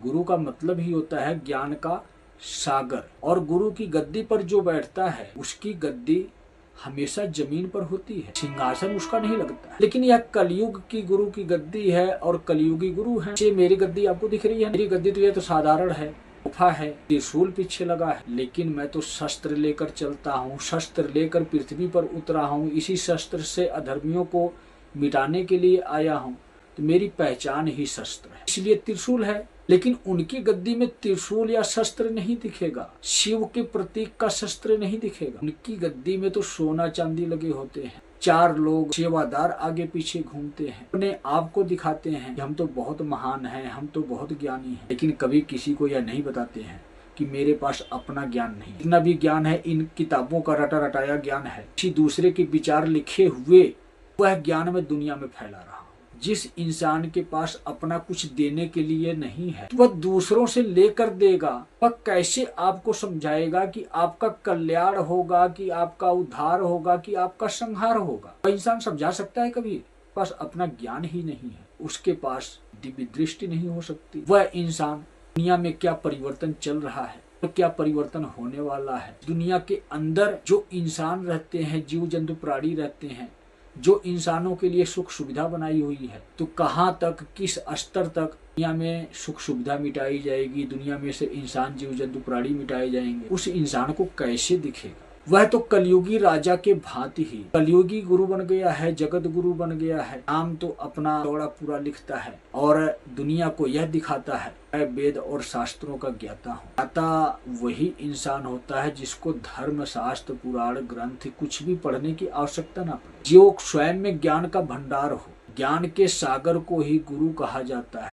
गुरु का मतलब ही होता है ज्ञान का सागर। और गुरु की गद्दी पर जो बैठता है उसकी गद्दी हमेशा जमीन पर होती है, सिंहासन उसका नहीं लगता है। लेकिन यह कलयुग की गुरु की गद्दी है और कलयुगी गुरु है। ये मेरी गद्दी आपको दिख रही है, मेरी गद्दी तो ये तो साधारण है, गुफा है, त्रिशूल पीछे लगा है, लेकिन मैं तो शस्त्र लेकर चलता हूँ, शस्त्र लेकर पृथ्वी पर उतरा हूँ, इसी शस्त्र से अधर्मियों को मिटाने के लिए आया हूँ। तो मेरी पहचान ही शस्त्र है, इसलिए त्रिशूल है। लेकिन उनकी गद्दी में त्रिशूल या शस्त्र नहीं दिखेगा, शिव के प्रतीक का शस्त्र नहीं दिखेगा। उनकी गद्दी में तो सोना चांदी लगे होते हैं, 4 लोग सेवादार आगे पीछे घूमते हैं, अपने आप को दिखाते हैं कि हम तो बहुत महान हैं, हम तो बहुत ज्ञानी हैं। लेकिन कभी किसी को यह नहीं बताते हैं कि मेरे पास अपना ज्ञान नहीं, जितना भी ज्ञान है इन किताबों का रटा रटाया ज्ञान है, किसी दूसरे के विचार लिखे हुए वह ज्ञान मैं दुनिया में फैला रहा हूँ। जिस इंसान के पास अपना कुछ देने के लिए नहीं है, वह दूसरों से लेकर देगा। वह कैसे आपको समझाएगा कि आपका कल्याण होगा, कि आपका उद्धार होगा, कि आपका संहार होगा? वह इंसान समझा सकता है कभी? पास अपना ज्ञान ही नहीं है, उसके पास दिव्य दृष्टि नहीं हो सकती। वह इंसान दुनिया में क्या परिवर्तन चल रहा है, तो क्या परिवर्तन होने वाला है, दुनिया के अंदर जो इंसान रहते हैं, जीव जंतु प्राणी रहते हैं, जो इंसानों के लिए सुख सुविधा बनाई हुई है, तो कहाँ तक, किस स्तर तक दुनिया में सुख सुविधा मिटाई जाएगी, दुनिया में से इंसान जीव जंतु प्राणी मिटाए जाएंगे, उस इंसान को कैसे दिखेगा? वह तो कलयुगी राजा के भांति ही कलयुगी गुरु बन गया है, जगत गुरु बन गया है। नाम तो अपना दौड़ा पूरा लिखता है और दुनिया को यह दिखाता है मैं वेद और शास्त्रों का ज्ञाता हूँ। ज्ञाता वही इंसान होता है जिसको धर्म शास्त्र पुराण ग्रंथ कुछ भी पढ़ने की आवश्यकता ना पड़े, जो स्वयं में ज्ञान का भंडार हो। ज्ञान के सागर को ही गुरु कहा जाता है।